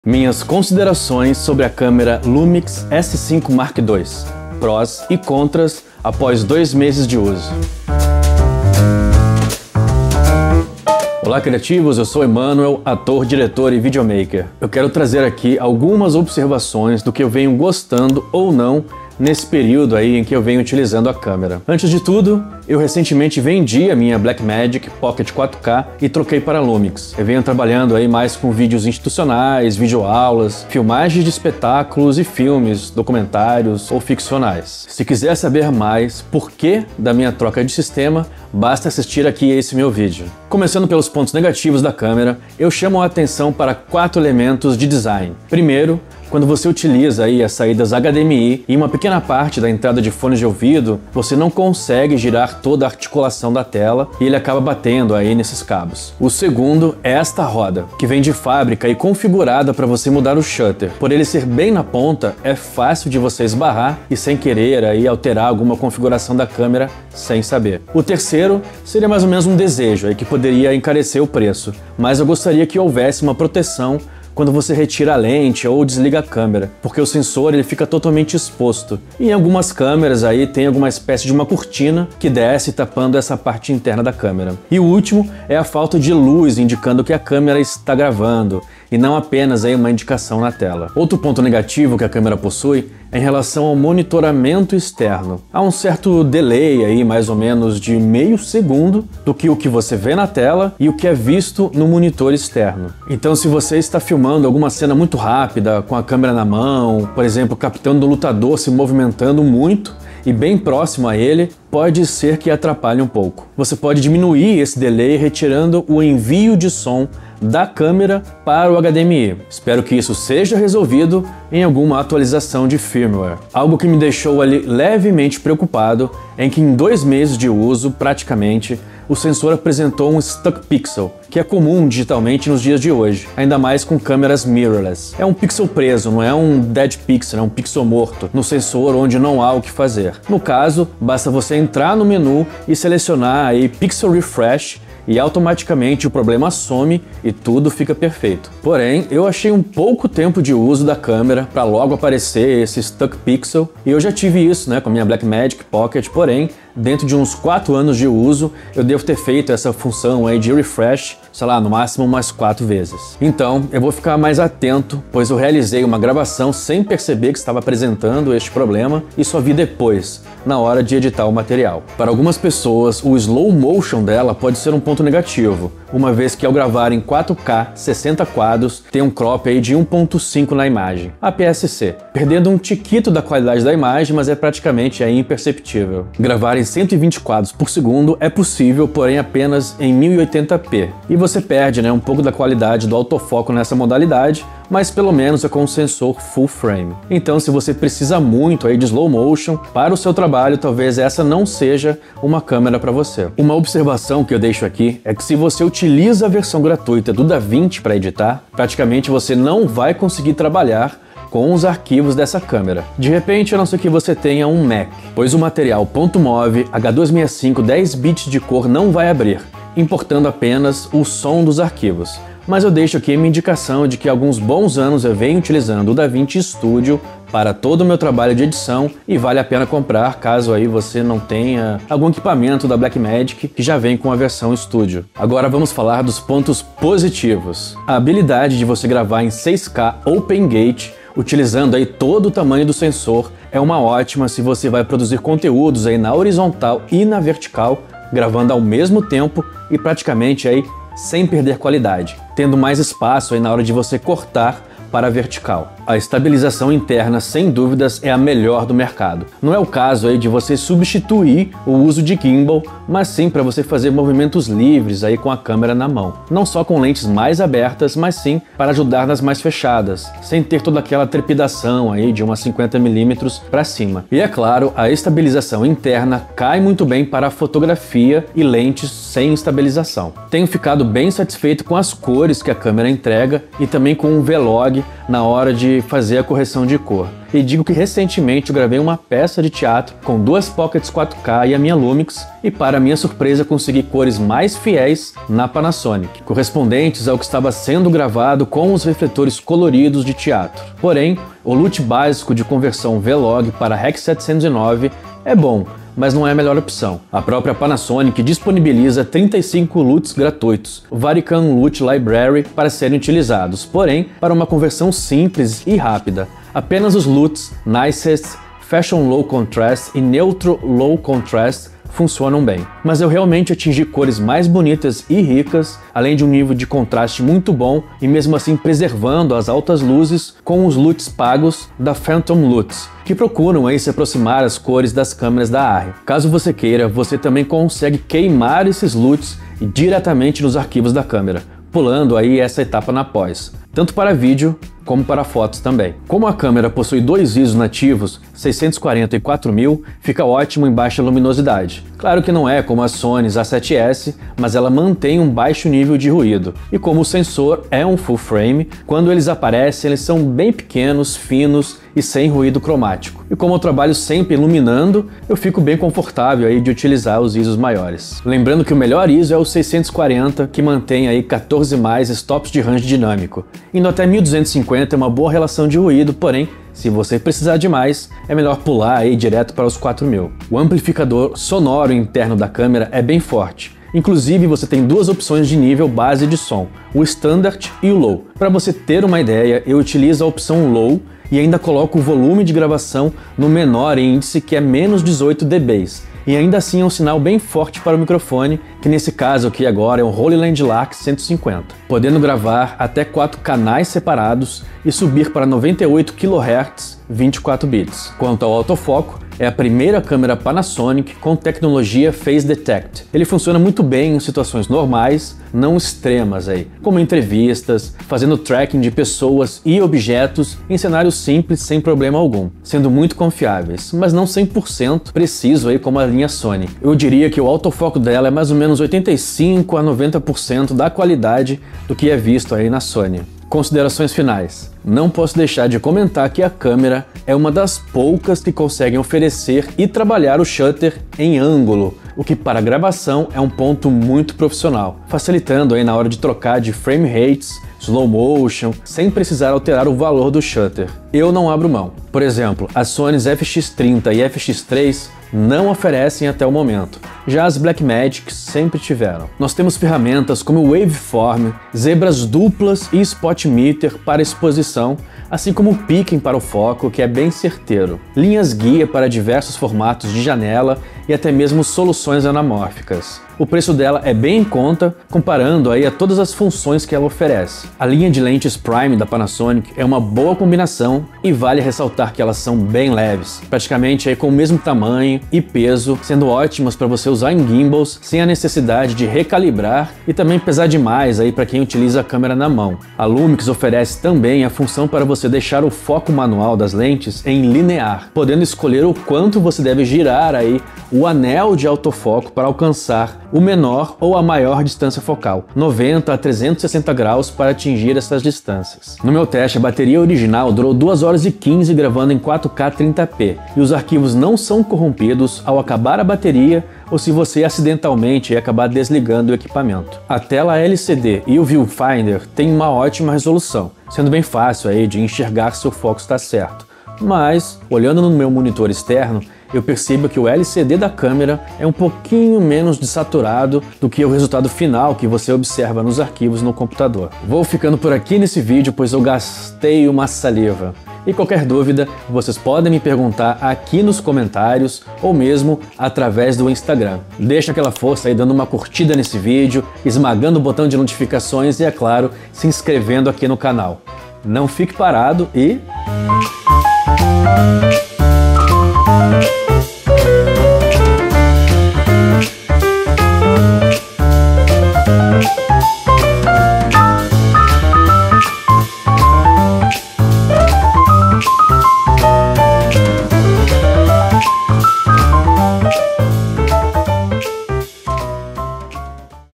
Minhas considerações sobre a câmera Lumix S5 Mark II, prós e contras após 2 meses de uso. Olá criativos, eu sou Emanuel, ator, diretor e videomaker. Eu quero trazer aqui algumas observações do que eu venho gostando ou não nesse período aí em que eu venho utilizando a câmera. Antes de tudo, eu recentemente vendi a minha Blackmagic Pocket 4K e troquei para a Lumix. Eu venho trabalhando aí mais com vídeos institucionais, videoaulas, filmagens de espetáculos e filmes, documentários ou ficcionais. Se quiser saber mais por que da minha troca de sistema, basta assistir aqui esse meu vídeo. Começando pelos pontos negativos da câmera, eu chamo a atenção para 4 elementos de design. Primeiro, quando você utiliza aí as saídas HDMI e uma pequena parte da entrada de fones de ouvido, você não consegue girar toda a articulação da tela e ele acaba batendo aí nesses cabos. O segundo é esta roda, que vem de fábrica e configurada para você mudar o shutter. Por ele ser bem na ponta, é fácil de você esbarrar e sem querer aí alterar alguma configuração da câmera sem saber. O terceiro seria mais ou menos um desejo aí que poderia encarecer o preço, mas eu gostaria que houvesse uma proteção quando você retira a lente ou desliga a câmera, porque o sensor ele fica totalmente exposto. E em algumas câmeras aí tem alguma espécie de uma cortina que desce tapando essa parte interna da câmera. E o último é a falta de luz indicando que a câmera está gravando e não apenas aí uma indicação na tela. Outro ponto negativo que a câmera possui é em relação ao monitoramento externo. Há um certo delay aí, mais ou menos de meio segundo, do que o que você vê na tela e o que é visto no monitor externo. Então se você está filmando alguma cena muito rápida, com a câmera na mão, por exemplo, captando o lutador se movimentando muito, e bem próximo a ele, pode ser que atrapalhe um pouco. Você pode diminuir esse delay retirando o envio de som da câmera para o HDMI. Espero que isso seja resolvido em alguma atualização de firmware. Algo que me deixou ali levemente preocupado é que em 2 meses de uso, praticamente, o sensor apresentou um stuck pixel, que é comum digitalmente nos dias de hoje, ainda mais com câmeras mirrorless. É um pixel preso, não é um dead pixel, é um pixel morto no sensor onde não há o que fazer. No caso, basta você entrar no menu e selecionar aí Pixel Refresh e automaticamente o problema some e tudo fica perfeito. Porém, eu achei um pouco tempo de uso da câmera para logo aparecer esse stuck pixel, e eu já tive isso, com a minha Blackmagic Pocket, porém, dentro de uns 4 anos de uso, eu devo ter feito essa função aí de refresh, sei lá, no máximo umas 4 vezes. Então, eu vou ficar mais atento, pois eu realizei uma gravação sem perceber que estava apresentando este problema e só vi depois, na hora de editar o material. Para algumas pessoas, o slow motion dela pode ser um ponto negativo, uma vez que ao gravar em 4K 60 quadros, tem um crop aí de 1.5 na imagem, APS-C, perdendo um tiquito da qualidade da imagem, mas é praticamente imperceptível. Gravar em 120 quadros por segundo é possível, porém apenas em 1080p, e você perde um pouco da qualidade do autofoco nessa modalidade, mas pelo menos é com o sensor full frame. Então, se você precisa muito aí de slow motion para o seu trabalho, talvez essa não seja uma câmera para você. Uma observação que eu deixo aqui é que se você utiliza a versão gratuita do DaVinci para editar, praticamente você não vai conseguir trabalhar com os arquivos dessa câmera. De repente, a não ser que você tenha um Mac, pois o material .mov H265 10 bits de cor não vai abrir, importando apenas o som dos arquivos. Mas eu deixo aqui a minha indicação de que há alguns bons anos eu venho utilizando o DaVinci Studio para todo o meu trabalho de edição e vale a pena comprar caso aí você não tenha algum equipamento da Blackmagic que já vem com a versão Studio. Agora vamos falar dos pontos positivos. A habilidade de você gravar em 6K Open Gate utilizando aí todo o tamanho do sensor é uma ótima se você vai produzir conteúdos aí na horizontal e na vertical, gravando ao mesmo tempo e praticamente aí sem perder qualidade, tendo mais espaço aí na hora de você cortar para a vertical. A estabilização interna, sem dúvidas, é a melhor do mercado. Não é o caso aí de você substituir o uso de gimbal, mas sim para você fazer movimentos livres aí com a câmera na mão. Não só com lentes mais abertas, mas sim para ajudar nas mais fechadas, sem ter toda aquela trepidação aí de umas 50mm para cima. E é claro, a estabilização interna cai muito bem para a fotografia e lentes sem estabilização. Tenho ficado bem satisfeito com as cores que a câmera entrega e também com o V-Log vlog na hora de fazer a correção de cor. E digo que recentemente eu gravei uma peça de teatro com duas Pockets 4K e a minha Lumix, e para minha surpresa consegui cores mais fiéis na Panasonic, correspondentes ao que estava sendo gravado com os refletores coloridos de teatro. Porém, o LUT básico de conversão V-Log para REC 709 é bom, mas não é a melhor opção. A própria Panasonic disponibiliza 35 LUTs gratuitos, Varicam LUT Library, para serem utilizados, porém, para uma conversão simples e rápida. Apenas os LUTs Nicest, Fashion Low Contrast e Neutral Low Contrast funcionam bem. Mas eu realmente atingi cores mais bonitas e ricas, além de um nível de contraste muito bom e mesmo assim preservando as altas luzes com os LUTs pagos da Phantom LUTs, que procuram aí se aproximar as cores das câmeras da Arri. Caso você queira, você também consegue queimar esses LUTs diretamente nos arquivos da câmera, pulando aí essa etapa na pós, tanto para vídeo como para fotos também. Como a câmera possui dois ISOs nativos, 640 e 4000, fica ótimo em baixa luminosidade. Claro que não é como a Sony A7S, mas ela mantém um baixo nível de ruído. E como o sensor é um full frame, quando eles aparecem eles são bem pequenos, finos e sem ruído cromático. E como eu trabalho sempre iluminando, eu fico bem confortável aí de utilizar os ISOs maiores. Lembrando que o melhor ISO é o 640, que mantém aí 14 mais stops de range dinâmico. Indo até 1250 é uma boa relação de ruído, porém, se você precisar de mais, é melhor pular aí direto para os 4000. O amplificador sonoro interno da câmera é bem forte. Inclusive, você tem duas opções de nível base de som, o Standard e o Low. Para você ter uma ideia, eu utilizo a opção Low e ainda coloco o volume de gravação no menor índice, que é menos 18 dB. E ainda assim é um sinal bem forte para o microfone, que nesse caso aqui agora é o Holyland Lark 150, podendo gravar até 4 canais separados e subir para 98 kHz 24 bits. Quanto ao autofoco, é a primeira câmera Panasonic com tecnologia Phase Detect. Ele funciona muito bem em situações normais, não extremas aí, como entrevistas, fazendo tracking de pessoas e objetos em cenários simples sem problema algum, sendo muito confiáveis, mas não 100% preciso aí como a linha Sony. Eu diria que o autofoco dela é mais ou menos 85 a 90% da qualidade do que é visto aí na Sony. Considerações finais. Não posso deixar de comentar que a câmera é uma das poucas que conseguem oferecer e trabalhar o shutter em ângulo, o que para gravação é um ponto muito profissional, facilitando aí na hora de trocar de frame rates, slow motion, sem precisar alterar o valor do shutter. Eu não abro mão. Por exemplo, as Sonys FX30 e FX3 não oferecem até o momento. Já as Blackmagic sempre tiveram. Nós temos ferramentas como o Waveform, zebras duplas e Spot Meter para exposição, assim como o Picking para o foco, que é bem certeiro. Linhas guia para diversos formatos de janela e até mesmo soluções anamórficas. O preço dela é bem em conta, comparando aí a todas as funções que ela oferece. A linha de lentes Prime da Panasonic é uma boa combinação e vale ressaltar que elas são bem leves, praticamente aí com o mesmo tamanho e peso, sendo ótimas para você usar em gimbals sem a necessidade de recalibrar e também pesar demais aí para quem utiliza a câmera na mão. A Lumix oferece também a função para você deixar o foco manual das lentes em linear, podendo escolher o quanto você deve girar aí o anel de autofoco para alcançar o menor ou a maior distância focal, 90 a 360 graus para atingir essas distâncias. No meu teste, a bateria original durou 2 horas e 15 gravando em 4K 30p, e os arquivos não são corrompidos ao acabar a bateria ou se você acidentalmente acabar desligando o equipamento. A tela LCD e o viewfinder têm uma ótima resolução, sendo bem fácil aí de enxergar se o foco está certo. Mas, olhando no meu monitor externo, eu percebo que o LCD da câmera é um pouquinho menos desaturado do que o resultado final que você observa nos arquivos no computador. Vou ficando por aqui nesse vídeo, pois eu gastei uma saliva. E qualquer dúvida, vocês podem me perguntar aqui nos comentários ou mesmo através do Instagram. Deixa aquela força aí dando uma curtida nesse vídeo, esmagando o botão de notificações e, é claro, se inscrevendo aqui no canal. Não fique parado e...